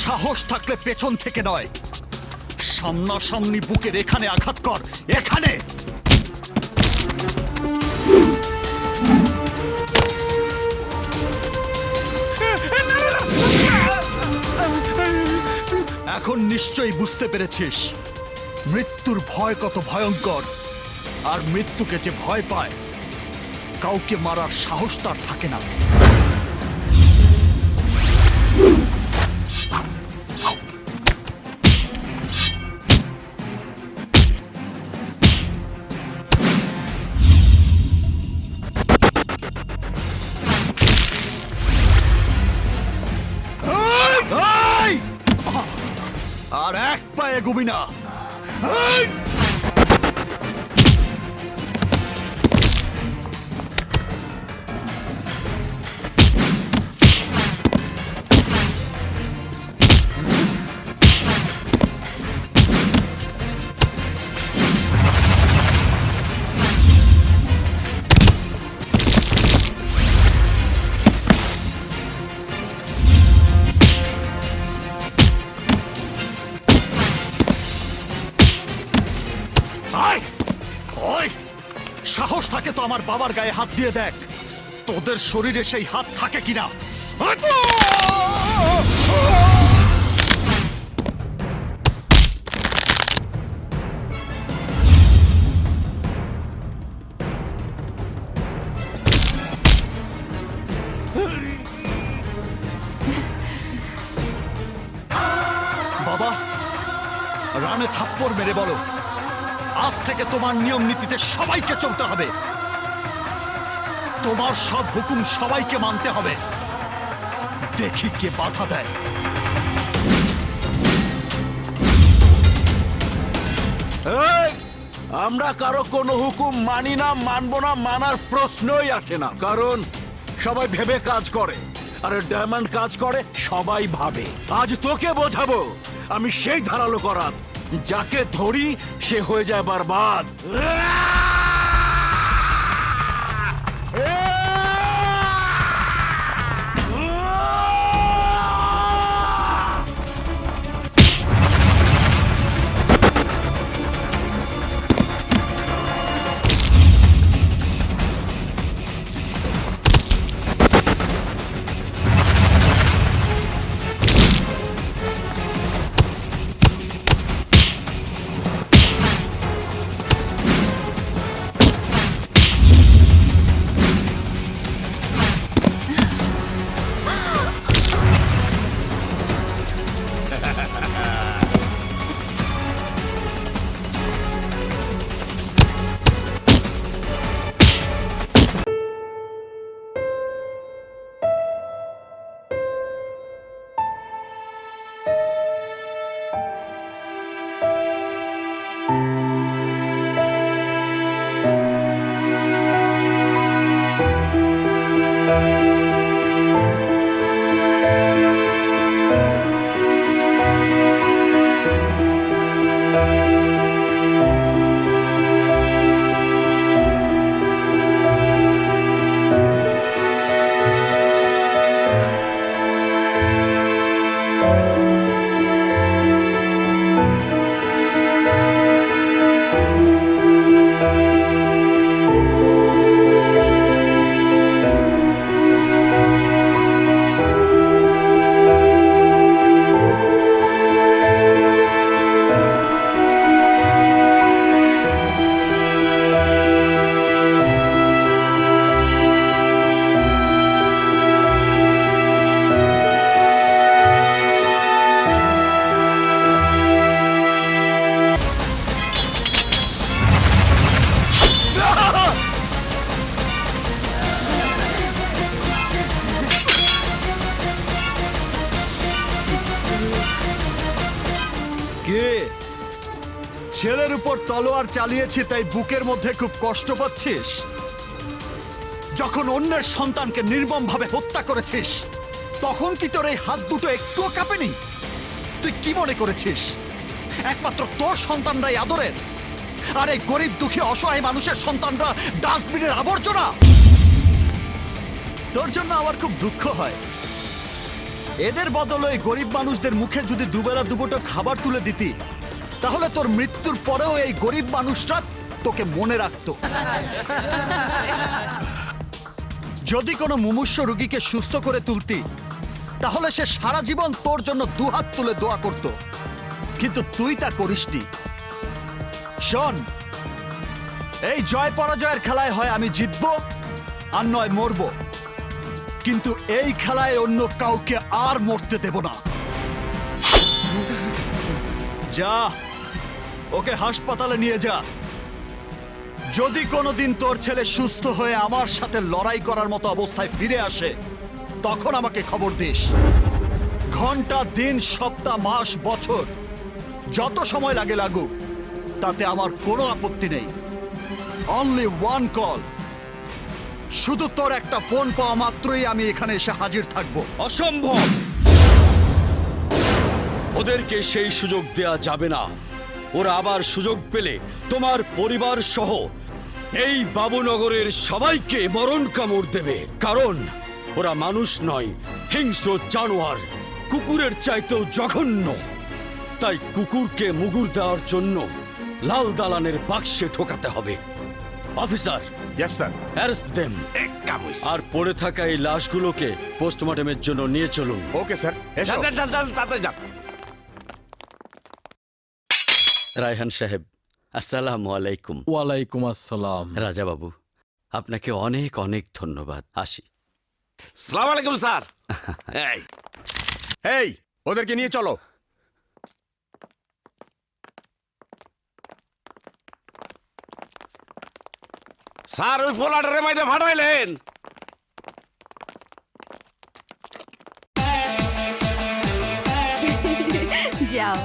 সাহস থাকলে পেছন থেকে নয়, সামনাসামনি বুকের এখানে আঘাত কর, এখানে। এখন নিশ্চয়ই বুঝতে পেরেছিস মৃত্যুর ভয় কত ভয়ঙ্কর, আর মৃত্যুকে যে ভয় পায় কাউকে মারার সাহস তার থাকে না। আর এক পায়ে এগোবি না। সাহস থাকে তো আমার বাবার গায়ে হাত দিয়ে দেখ, তোদের শরীরে সেই হাত থাকে কিনা। বাবা, রানে থাপ্পড় মেরে বলো আজ থেকে তোমার নিয়ম নীতিতে সবাইকে চলতে হবে, তোমার সব হুকুম সবাইকে মানতে হবে। দেখি কে বাধা দেয়। আমরা কারো কোনো হুকুম মানি না, মানবো না, মানার প্রশ্নই আসে না। কারণ সবাই ভেবে কাজ করে, আর ডায়মন্ড কাজ করে সবাই ভাবে। আজ তোকে বোঝাবো আমি সেই ধারালো করাত, যাকে ধরি সে হয়ে যায় বরবাদ। ছেলের উপর তলোয়ার চালিয়েছি তাই বুকের মধ্যে খুব কষ্ট পাচ্ছিস? যখন অন্যের সন্তানকে নির্মমভাবে হত্যা করেছিস তখন কি তোর এই হাত দুটো একটুও কাঁপেনি? তুই কি মনে করেছিস একমাত্র তোর সন্তানরাই আদরের, আর এই গরিব দুঃখী অসহায় মানুষের সন্তানরা ডাস্টবিনের আবর্জনা? তোর জন্য আমার খুব দুঃখ হয়, এদের বদলে ওই গরিব মানুষদের মুখে যদি দুবেলা দুপুটো খাবার তুলে দিতি, তাহলে তোর মৃত্যুর পরেও এই গরিব মানুষটা তোকে মনে রাখতো। যদি কোনো মুমূর্ষু রোগীকে সুস্থ করে তুলতি, তাহলে সে সারা জীবন তোর জন্য দুহাত তুলে দোয়া করত। কিন্তু তুই তা করিসনি। শোন, এই জয় পরাজয়ের খেলায় হয় আমি জিতবো আর নয় মরবো, কিন্তু এই খেলায় অন্য কাউকে আর মরতে দেব না। যা, ওকে হাসপাতালে নিয়ে যা। যদি কোনোদিন তোর ছেলে সুস্থ হয়ে আমার সাথে লড়াই করার মতো অবস্থায় ফিরে আসে, তখন আমাকে খবর দিস। ঘন্টা, দিন, সপ্তাহ, মাস, বছর যত সময় লাগে লাগুক, তাতে আমার কোনো আপত্তি নেই। Only one call. শুধু তোর একটা ফোন পাওয়া মাত্রই আমি এখানে এসে হাজির থাকবো। অসম্ভব! ওদেরকে সেই সুযোগ দেয়া যাবে না। ওরা আবার সুযোগ পেলে তোমার পরিবার সহ এই বাবুনগরের সবাইকে মরণ কামড় দেবে। কারণ ওরা মানুষ নয়, হিংস্র জানোয়ার, কুকুরের চাইতেও জঘন্য। তাই কুকুরকে মুগুর দেওয়ার জন্য লাল দালানের বাক্সে ঠোকাতে হবে। Officer, yes sir. Arrest them. আর পড়ে থাকা এই লাশগুলোকে পোস্টমর্টমের জন্য নিয়ে চলুন। Okay sir. এসো। তাড়াতাড়ি যান। রায়হান সাহেব, আসসালামু আলাইকুম। ওয়ালাইকুম আসসালাম। রাজা বাবু, আপনাকে অনেক অনেক ধন্যবাদ। আসি। সালাম আলাইকুম স্যার। এই এই, ওদেরকে নিয়ে চলো। স্যার, ওই ফোলাটারে মাইরে ফাটাইলেন। যাও।